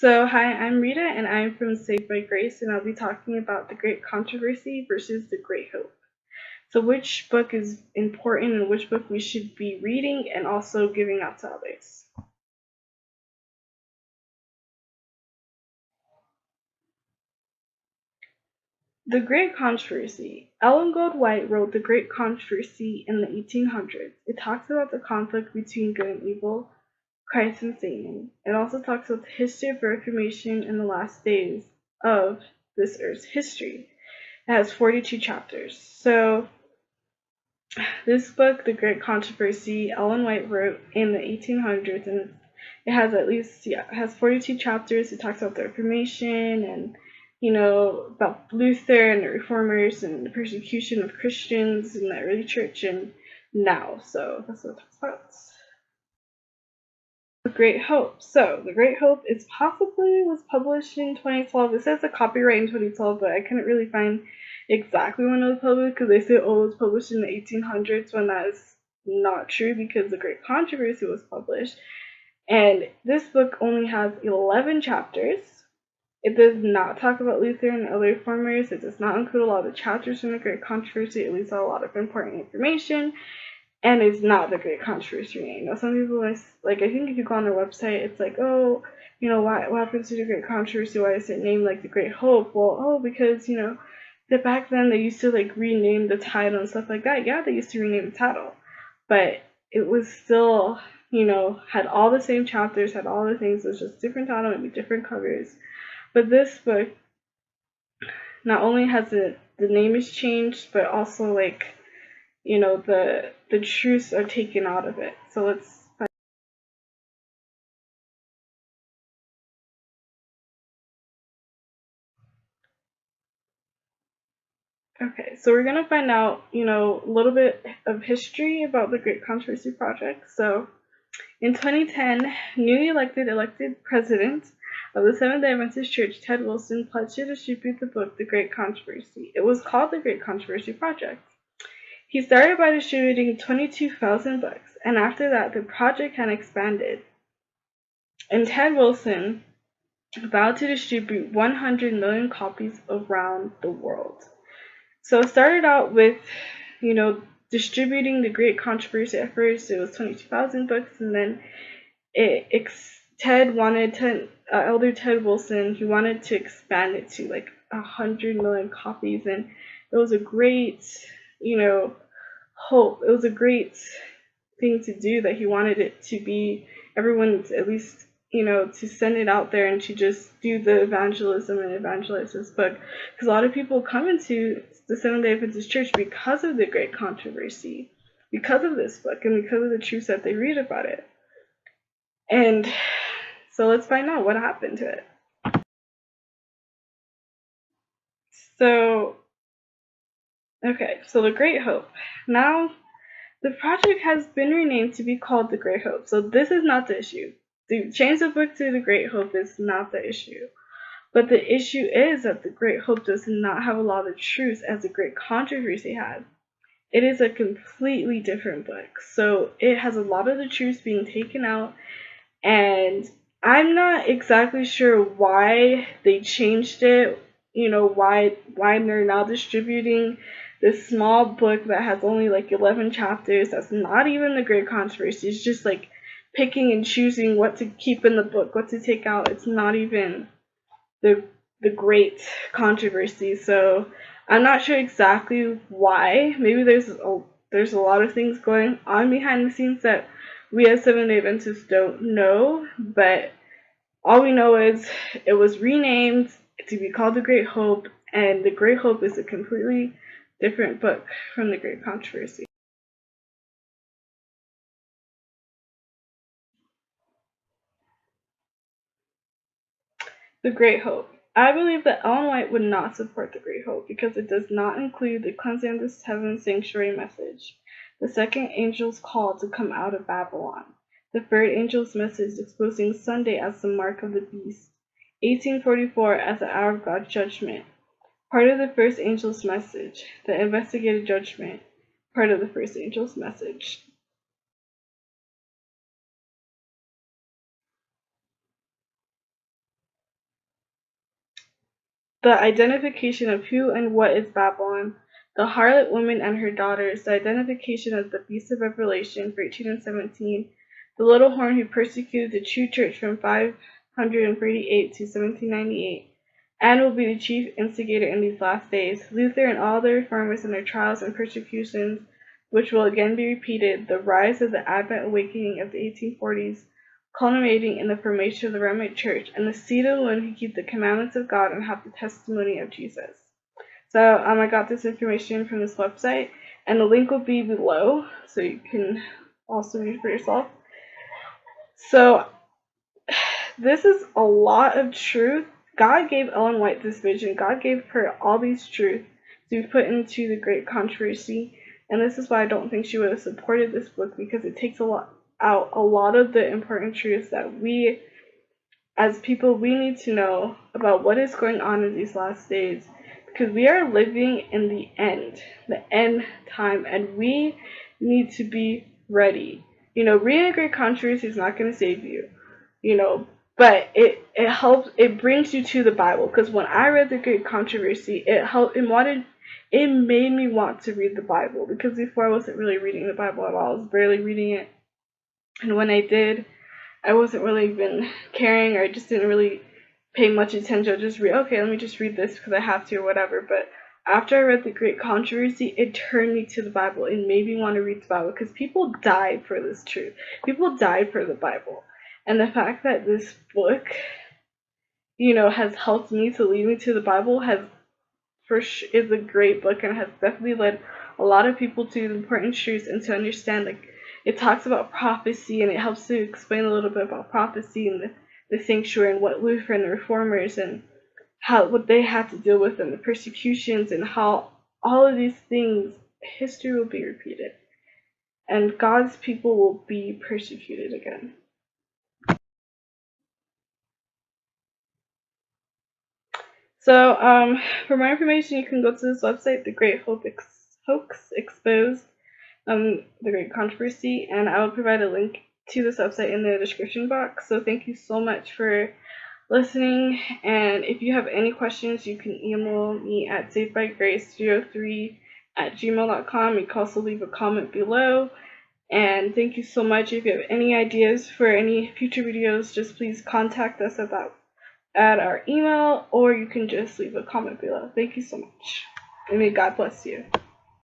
So, hi, I'm Rita, and I'm from Saved by Grace, and I'll be talking about the Great Controversy versus the Great Hope. So, which book is important and which book we should be reading and also giving out to others. The Great Controversy. Ellen Gold White wrote The Great Controversy in the 1800s. It talks about the conflict between good and evil, Christ and Satan. It also talks about the history of the Reformation and the last days of this earth's history. It has 42 chapters. So, this book, The Great Controversy, Ellen White wrote in the 1800s, and it has it has 42 chapters. It talks about the Reformation and, about Luther and the Reformers and the persecution of Christians in the early church and now. So that's what it talks about. The Great Hope. So, The Great Hope is possibly was published in 2012. It says the copyright in 2012, but I couldn't really find exactly when it was published because they say, oh, it was published in the 1800s when that is not true because The Great Controversy was published. And this book only has 11 chapters. It does not talk about Luther and other reformers. It does not include a lot of chapters from The Great Controversy. It leaves out a lot of important information. And it's not the Great Controversy name. Now, some people like. I think if you go on their website, it's like, oh, what happens to the Great Controversy? Why is it named like the Great Hope? Well, oh, because that back then they used to like rename the title and stuff like that. Yeah, they used to rename the title, but it was still had all the same chapters, had all the things. It was just different title, maybe different covers. But this book not only has the name is changed, but also like the truths are taken out of it. So let's okay, so we're gonna find out, a little bit of history about the Great Controversy Project. So in 2010, newly elected president of the Seventh-day Adventist Church, Ted Wilson, pledged to distribute the book The Great Controversy. It was called the Great Controversy Project. He started by distributing 22,000 books, and after that, the project had expanded. And Ted Wilson vowed to distribute 100 million copies around the world. So it started out with, distributing the Great Controversy at first. It was 22,000 books, and then Ted wanted to, Elder Ted Wilson, he wanted to expand it to like 100 million copies, and it was a great, hope. It was a great thing to do that he wanted it to be everyone's at least to send it out there and to just do the evangelism and evangelize this book because a lot of people come into the Seventh-day Adventist Church because of the Great Controversy, because of this book and because of the truths that they read about it. And so let's find out what happened to it. So so the Great Hope. Now the project has been renamed to be called The Great Hope. So this is not the issue. To change the book to The Great Hope is not the issue. But the issue is that The Great Hope does not have a lot of truth as The Great Controversy had. It is a completely different book. So it has a lot of the truth being taken out, and I'm not exactly sure why they changed it. Why they're now distributing this small book that has only like 11 chapters. That's not even the Great Controversy. It's just like picking and choosing what to keep in the book, what to take out. It's not even the Great Controversy. So I'm not sure exactly why. Maybe there's a lot of things going on behind the scenes that we as Seventh-day Adventists don't know, but all we know is it was renamed to be called The Great Hope, and The Great Hope is a completely different book from The Great Controversy. The Great Hope. I believe that Ellen White would not support The Great Hope because it does not include the cleansing of the heaven sanctuary message, the second angel's call to come out of Babylon, the third angel's message exposing Sunday as the mark of the beast, 1844 as the hour of God's judgment, part of the first angel's message, the investigated judgment, part of the first angel's message. the identification of who and what is Babylon, the harlot woman and her daughters, the identification of the beast of Revelation 13 and 17, the little horn who persecuted the true church from 538 to 1798, and will be the chief instigator in these last days, Luther and all the reformers in their trials and persecutions, which will again be repeated, the rise of the Advent awakening of the 1840s, culminating in the formation of the Roman Church, and the seed of the one who keep the commandments of God and have the testimony of Jesus. So I got this information from this website, and the link will be below, so you can also read for yourself. So this is a lot of truth. God gave Ellen White this vision. God gave her all these truths to put into the Great Controversy, and this is why I don't think she would have supported this book, because it takes a lot of the important truths that we as people we need to know about what is going on in these last days, because we are living in the end time, and we need to be ready. Reading a Great Controversy is not going to save you, but it helps. It brings you to the Bible, because when I read the Great Controversy, it made me want to read the Bible, because before I wasn't really reading the Bible at all. I was barely reading it, and when I did, I wasn't really even caring, or I just didn't really pay much attention. I just let me just read this because I have to or whatever. But after I read the Great Controversy, it turned me to the Bible and made me want to read the Bible, because people died for this truth. People died for the Bible. And the fact that this book, has helped me to lead me to the Bible is a great book, and has definitely led a lot of people to important truths and to understand, it talks about prophecy, and it helps to explain a little bit about prophecy and the sanctuary, and what Luther and the reformers and what they had to deal with, and the persecutions, and how all of these things, history will be repeated, and God's people will be persecuted again. So, for more information, you can go to this website, The Great Hoax Exposed, The Great Controversy, and I will provide a link to this website in the description box. So thank you so much for listening, and if you have any questions, you can email me at savedbygrace03@gmail.com. You can also leave a comment below, and thank you so much. If you have any ideas for any future videos, just please contact us at our email, or you can just leave a comment below. Thank you so much, and may God bless you.